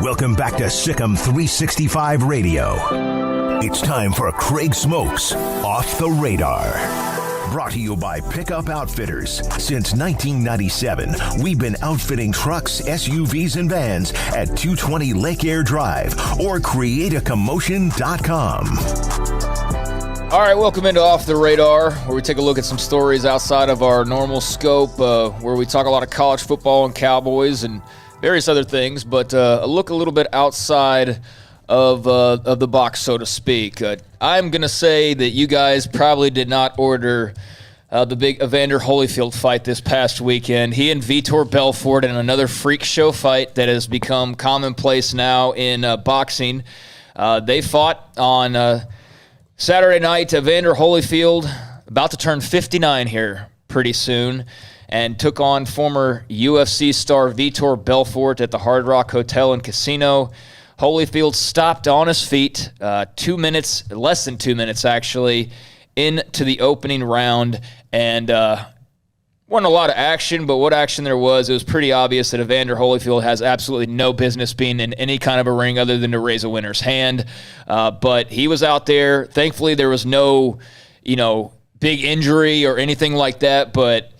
Welcome back to Sikkim 365 Radio. It's time for Craig Smoak's Off the Radar. Brought to you by Pickup Outfitters. Since 1997, we've been outfitting trucks, SUVs, and vans at 220 Lake Air Drive or createacommotion.com. All right, welcome into Off the Radar, where we take a look at some stories outside of our normal scope, where we talk a lot of college football and Cowboys and various other things, but a look a little bit outside of the box, so to speak. I'm going to say that you guys probably did not order the big Evander Holyfield fight this past weekend. He and Vitor Belfort in another freak show fight that has become commonplace now in boxing. They fought on Saturday night. Evander Holyfield, about to turn 59 here pretty soon, and took on former UFC star Vitor Belfort at the Hard Rock Hotel and Casino. Holyfield stopped on his feet 2 minutes, less than 2 minutes actually, into the opening round, and wasn't a lot of action, but what action there was, it was pretty obvious that Evander Holyfield has absolutely no business being in any kind of a ring other than to raise a winner's hand. But he was out there. Thankfully, there was no, big injury or anything like that, but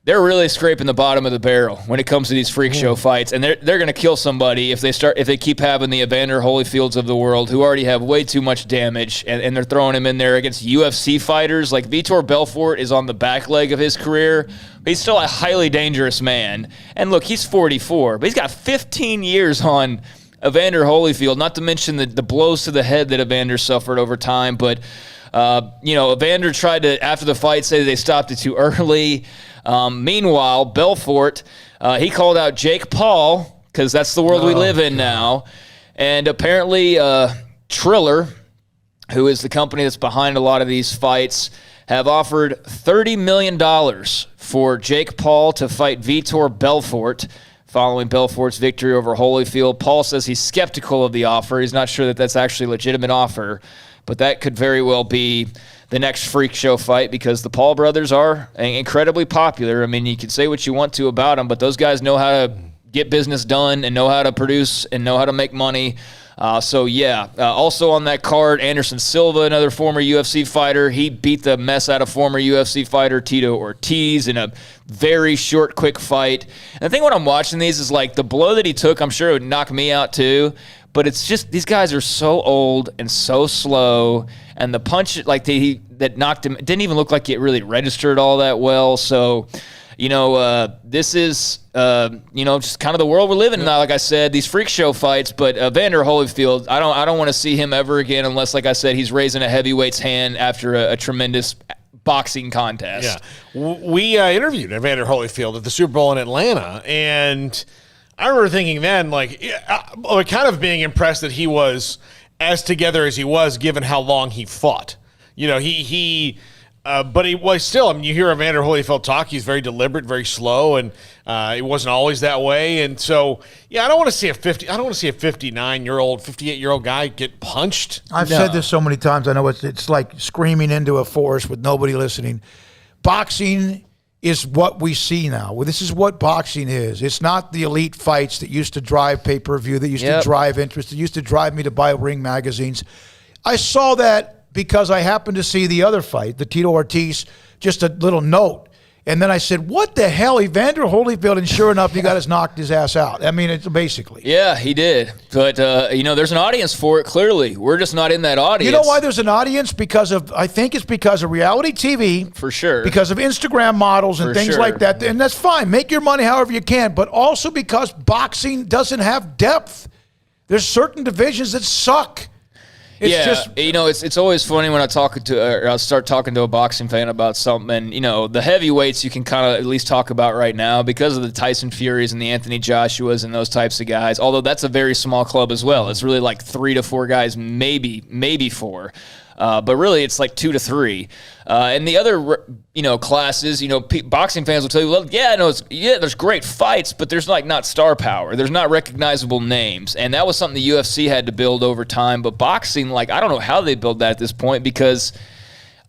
they're really scraping the bottom of the barrel when it comes to these freak show fights, and they're going to kill somebody if they keep having the Evander Holyfields of the world who already have way too much damage, and they're throwing him in there against UFC fighters. Like Vitor Belfort is on the back leg of his career, but he's still a highly dangerous man. And look, he's 44, but he's got 15 years on Evander Holyfield, not to mention the blows to the head that Evander suffered over time. But Evander tried to, after the fight, say they stopped it too early. Meanwhile, Belfort, he called out Jake Paul, because that's the world we live in now. And apparently Triller, who is the company that's behind a lot of these fights, have offered $30 million for Jake Paul to fight Vitor Belfort following Belfort's victory over Holyfield. Paul says he's skeptical of the offer. He's not sure that that's actually a legitimate offer, but that could very well be the next freak show fight, because the Paul brothers are incredibly popular. I mean, you can say what you want to about them, but those guys know how to get business done and know how to produce and know how to make money. Also on that card, Anderson Silva, another former UFC fighter. He beat the mess out of former UFC fighter Tito Ortiz in a very short, quick fight. And the thing when I'm watching these is, like, the blow that he took, I'm sure it would knock me out too. But it's just, these guys are so old and so slow, and the punch that knocked him, it didn't even look like it really registered all that well. So, this is, just kind of the world we're living in now. Like I said, these freak show fights. But Evander Holyfield, I don't want to see him ever again unless, like I said, he's raising a heavyweight's hand after a tremendous boxing contest. Yeah, we interviewed Evander Holyfield at the Super Bowl in Atlanta, and I remember thinking then, kind of being impressed that he was as together as he was, given how long he fought. But he was still. I mean, you hear Evander Holyfield talk; he's very deliberate, very slow, and it wasn't always that way. And so, I don't want to see a 59-year-old, 58-year-old guy get punched. I've said this so many times. I know it's like screaming into a forest with nobody listening. Boxing is what we see now. Well, this is what boxing is. It's not the elite fights that used to drive pay-per-view, that used to drive interest, that used to drive me to buy Ring magazines. I saw that because I happened to see the other fight, the Tito Ortiz, just a little note. And then I said, what the hell, Evander Holyfield? And sure enough, he knocked his ass out. I mean, it's basically. Yeah, he did. But, there's an audience for it, clearly. We're just not in that audience. You know why there's an audience? I think it's because of reality TV. For sure. Because of Instagram models and things like that. And that's fine. Make your money however you can. But also because boxing doesn't have depth. There's certain divisions that suck. It's always funny when I start talking to a boxing fan about something, and, the heavyweights you can kind of at least talk about right now because of the Tyson Furies and the Anthony Joshuas and those types of guys, although that's a very small club as well. It's really like 3 to 4 guys, maybe 4. But really, it's like 2 to 3. And the other, classes, boxing fans will tell you, well, there's great fights, but there's not star power. There's not recognizable names. And that was something the UFC had to build over time. But boxing, I don't know how they build that at this point, because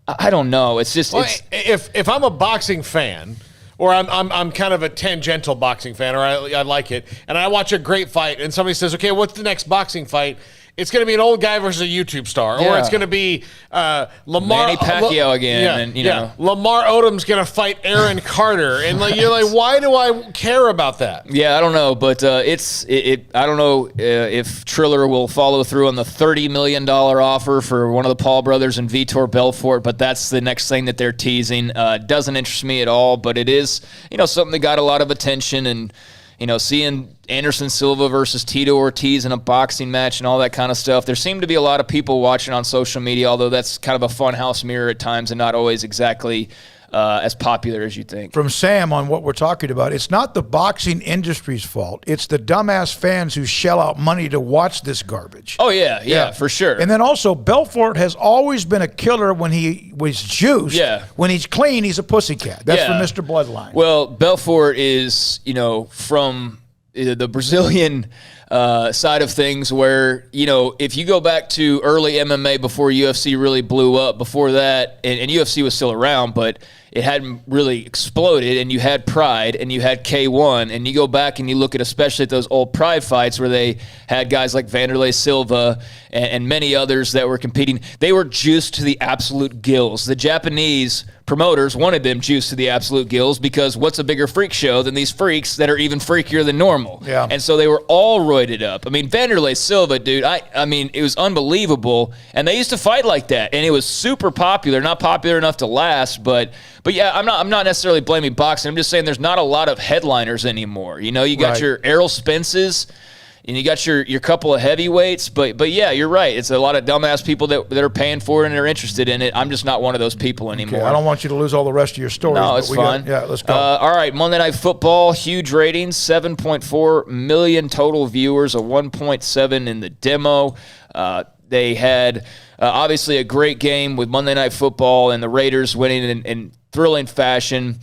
I don't know. It's just, if I'm a boxing fan, or I'm kind of a tangential boxing fan, or I like it, and I watch a great fight, and somebody says, okay, what's the next boxing fight? It's going to be an old guy versus a YouTube star, or it's going to be Lamar Manny Pacquiao again, and you know Lamar Odom's going to fight Aaron Carter, and you're like, why do I care about that? Yeah, I don't know, but I don't know if Triller will follow through on the $30 million offer for one of the Paul brothers and Vitor Belfort, but that's the next thing that they're teasing. Doesn't interest me at all, but it is something that got a lot of attention, and seeing Anderson Silva versus Tito Ortiz in a boxing match and all that kind of stuff. There seem to be a lot of people watching on social media, although that's kind of a fun house mirror at times and not always exactly as popular as you think. From Sam on what we're talking about, it's not the boxing industry's fault. It's the dumbass fans who shell out money to watch this garbage. Oh, yeah, for sure. And then also, Belfort has always been a killer when he was juiced. Yeah. When he's clean, he's a pussycat. That's from Mr. Bloodline. Well, Belfort is, from the Brazilian side of things where, if you go back to early MMA before UFC really blew up, before that, and UFC was still around, but it hadn't really exploded, and you had Pride, and you had K1, and you go back and you look at especially at those old Pride fights where they had guys like Vanderlei Silva and many others that were competing. They were juiced to the absolute gills. The Japanese promoters wanted them juiced to the absolute gills because what's a bigger freak show than these freaks that are even freakier than normal? Yeah. And so they were all roided up. I mean, Vanderlei Silva, dude, I mean, it was unbelievable. And they used to fight like that, and it was super popular, not popular enough to last, but yeah, I'm not necessarily blaming boxing. I'm just saying there's not a lot of headliners anymore. You got your Errol Spences, and you got your couple of heavyweights, but yeah, you're right. It's a lot of dumbass people that are paying for it and are interested in it. I'm just not one of those people anymore. Okay, I don't want you to lose all the rest of your stories. No, it's fine. Let's go. All right, Monday Night Football, huge ratings, 7.4 million total viewers, a 1.7 in the demo. They had obviously a great game with Monday Night Football and the Raiders winning in thrilling fashion.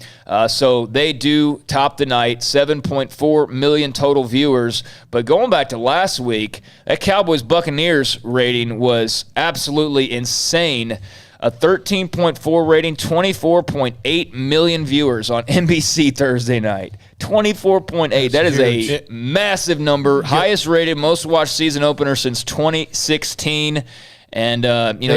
So they do top the night, 7.4 million total viewers. But going back to last week, that Cowboys-Buccaneers rating was absolutely insane. A 13.4 rating, 24.8 million viewers on NBC Thursday night. 24.8. That is a massive number. Highest rated, most watched season opener since 2016. And, they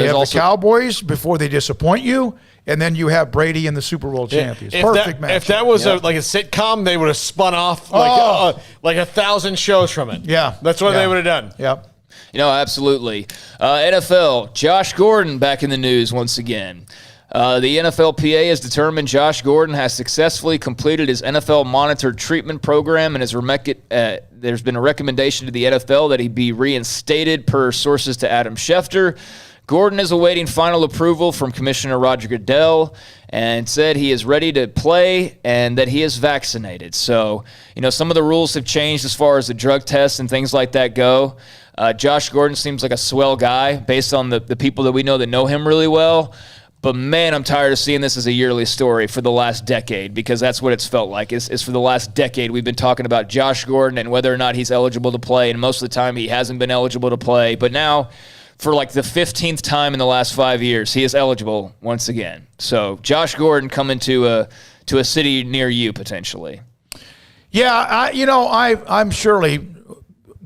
have also the Cowboys before they disappoint you, and then you have Brady and the Super Bowl champions. Perfect match. If that was like a sitcom, they would have spun off like 1,000 shows from it. Yeah. That's what they would have done. Yep. Absolutely. NFL, Josh Gordon back in the news once again. The NFLPA has determined Josh Gordon has successfully completed his NFL monitored treatment program, and there's been a recommendation to the NFL that he be reinstated per sources to Adam Schefter. Gordon is awaiting final approval from Commissioner Roger Goodell and said he is ready to play and that he is vaccinated. So, some of the rules have changed as far as the drug tests and things like that go. Josh Gordon seems like a swell guy based on the people that we know that know him really well. But, man, I'm tired of seeing this as a yearly story for the last decade because that's what it's felt like. Is for the last decade we've been talking about Josh Gordon and whether or not he's eligible to play, and most of the time he hasn't been eligible to play. But now, for like the 15th time in the last 5 years, he is eligible once again. So Josh Gordon coming to a city near you potentially. Yeah, I'm surely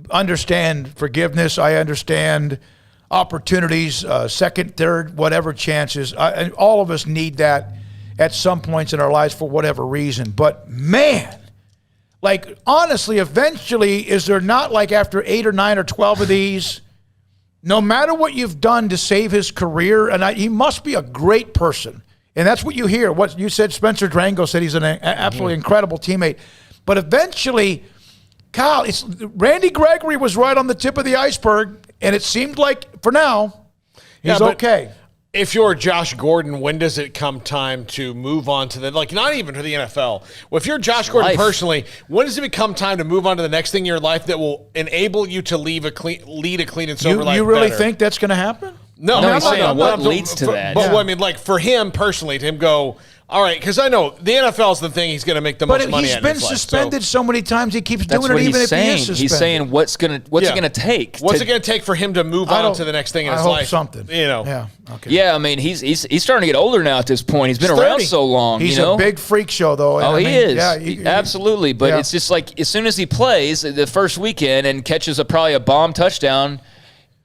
understand forgiveness. I understand opportunities, second, third, whatever chances. And all of us need that at some points in our lives for whatever reason. But man, honestly, eventually, is there not after 8 or 9 or 12 of these, no matter what you've done to save his career, and he must be a great person. And that's what you hear. What you said, Spencer Drango said he's an absolutely incredible teammate. But eventually, Kyle, Randy Gregory was right on the tip of the iceberg, and it seemed like, for now, he's okay. If you're Josh Gordon, when does it come time to move on to not even to the NFL? Well, if you're Josh Gordon personally, when does it become time to move on to the next thing in your life that will enable you to lead a clean and sober life? You really better? think that's going to happen? No, he's saying what leads to that. But what I mean, for him personally, to him go, All right, because I know the NFL is the thing he's going to make the most money at. But he's been suspended so many times, he keeps doing it even if he is suspended. He's saying what's it going to take? What's it going to take for him to move on to the next thing in his life? Something. Yeah. Okay. Yeah, I mean, he's starting to get older now at this point. He's been around so long. He's a big freak show, though. Oh, he is. Yeah, absolutely. But it's just like as soon as he plays the first weekend and catches probably a bomb touchdown,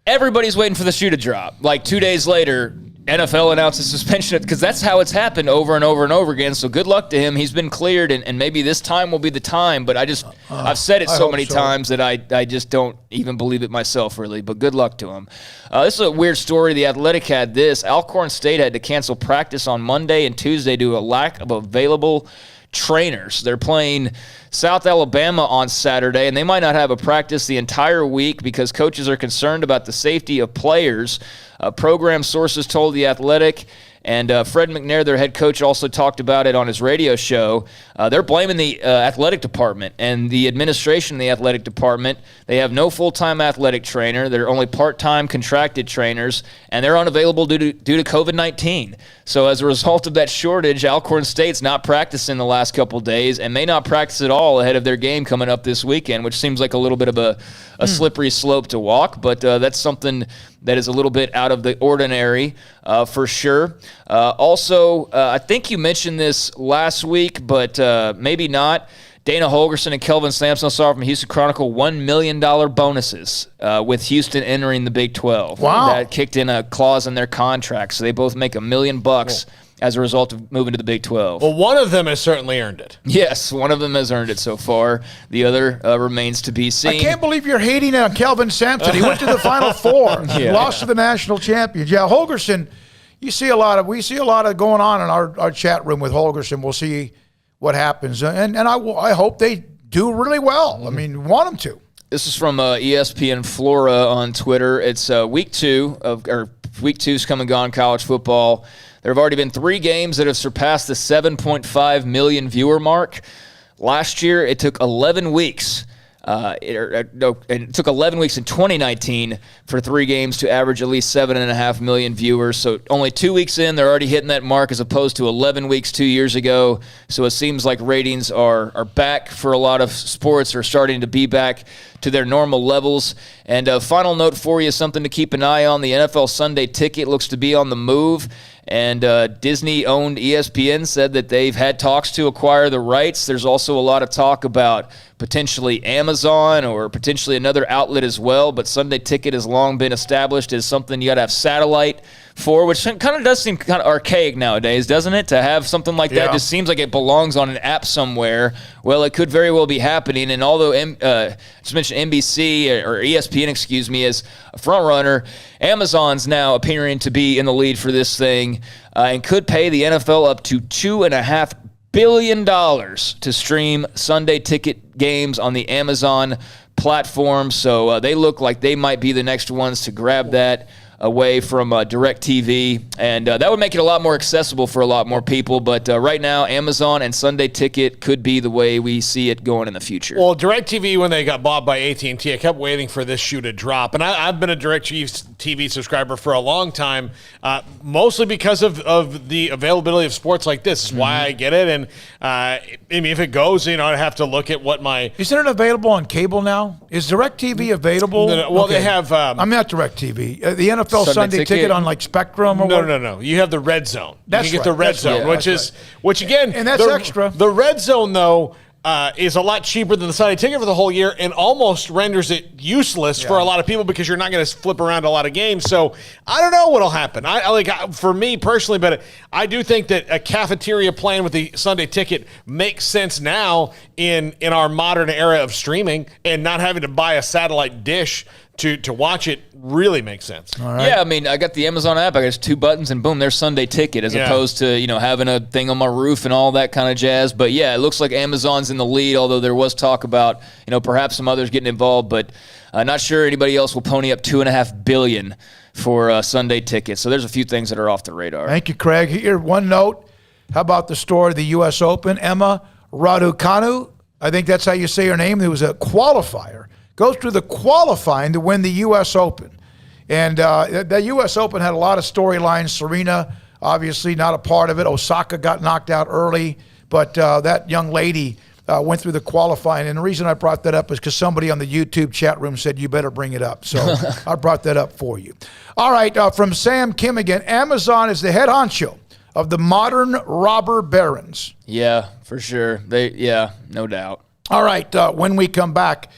everybody's waiting for the shoe to drop. Like 2 days later, NFL announces suspension because that's how it's happened over and over and over again. So good luck to him. He's been cleared, and maybe this time will be the time. But I've said it so many times that I just don't even believe it myself, really. But good luck to him. This is a weird story. The Athletic had this. Alcorn State had to cancel practice on Monday and Tuesday due to a lack of available trainers. They're playing South Alabama on Saturday, and they might not have a practice the entire week because coaches are concerned about the safety of players. Program sources told The Athletic, and Fred McNair, their head coach, also talked about it on his radio show. They're blaming the athletic department and the administration of the athletic department. They have no full-time athletic trainer. They're only part-time contracted trainers, and they're unavailable due to COVID-19. So as a result of that shortage, Alcorn State's not practicing the last couple days and may not practice at all ahead of their game coming up this weekend, which seems like a little bit of a slippery slope to walk, but that's something that is a little bit out of the ordinary for sure. Also, I think you mentioned this last week, but maybe not. Dana Holgerson and Kelvin Sampson saw from Houston Chronicle $1 million bonuses with Houston entering the Big 12. Wow. That kicked in a clause in their contract, so they both make $1 million as a result of moving to the Big 12. Well, one of them has certainly earned it. Yes, one of them has earned it so far. The other remains to be seen. I can't believe you're hating on Kelvin Sampson. He went to the Final Four, lost to the national champions. Yeah, Holgerson, we see a lot of going on in our chat room with Holgerson. We'll see what happens. And I hope they do really well. I mean, want them to. This is from ESPN Flora on Twitter. It's week 2's come and gone college football. There have already been 3 games that have surpassed the 7.5 million viewer mark. Last year, it took 11 weeks. It took 11 weeks in 2019 for 3 games to average at least 7.5 million viewers. So only 2 weeks in, they're already hitting that mark as opposed to 11 weeks 2 years ago. So it seems like ratings are back for a lot of sports, are starting to be back to their normal levels. And a final note for you, something to keep an eye on. The NFL Sunday Ticket looks to be on the move. And Disney-owned ESPN said that they've had talks to acquire the rights. There's also a lot of talk about potentially Amazon or potentially another outlet as well. But Sunday Ticket has long been established as something you got to have satellite for, which kind of does seem kind of archaic nowadays, doesn't it? To have something like that just seems like it belongs on an app somewhere. Well, it could very well be happening. And although just mentioned NBC or ESPN, as a front runner, Amazon's now appearing to be in the lead for this thing and could pay the NFL up to $2.5 billion to stream Sunday Ticket games on the Amazon platform. So they look like they might be the next ones to grab that away from DirecTV, and that would make it a lot more accessible for a lot more people. But right now, Amazon and Sunday Ticket could be the way we see it going in the future. Well, DirecTV, when they got bought by AT&T, I kept waiting for this shoe to drop, and I've been a DirecTV subscriber for a long time, mostly because of the availability of sports like this. Is why I get it, and I mean, if it goes, I have to look at what my... Isn't it available on cable now? Is DirecTV available? No. Well, they have... I'm not DirecTV. The NFL Sunday ticket on like Spectrum or what? No. You have the Red Zone. That's you get the Red Zone, which again... And that's extra. The Red Zone, though... is a lot cheaper than the Sunday Ticket for the whole year and almost renders it useless for a lot of people because you're not going to flip around a lot of games. So I don't know what'll happen. For me personally, but I do think that a cafeteria plan with the Sunday Ticket makes sense now in our modern era of streaming, and not having to buy a satellite dish to watch it really makes sense. All right. Yeah, I mean, I got the Amazon app. I got just 2 buttons, and boom, there's Sunday Ticket, as opposed to having a thing on my roof and all that kind of jazz. But yeah, it looks like Amazon's in the lead, although there was talk about perhaps some others getting involved. But not sure anybody else will pony up $2.5 billion for Sunday Ticket. So there's a few things that are off the radar. Thank you, Craig. Here, one note. How about the story of the U.S. Open? Emma Raducanu, I think that's how you say her name. There was a qualifier. Goes through the qualifying to win the U.S. Open. And the U.S. Open had a lot of storylines. Serena obviously not a part of it. Osaka got knocked out early, but that young lady went through the qualifying. And the reason I brought that up is because somebody on the YouTube chat room said you better bring it up. So I brought that up for you. All right, from Sam Kim again. Amazon is the head honcho of the modern robber barons. Yeah, for sure. No doubt. All right, when we come back,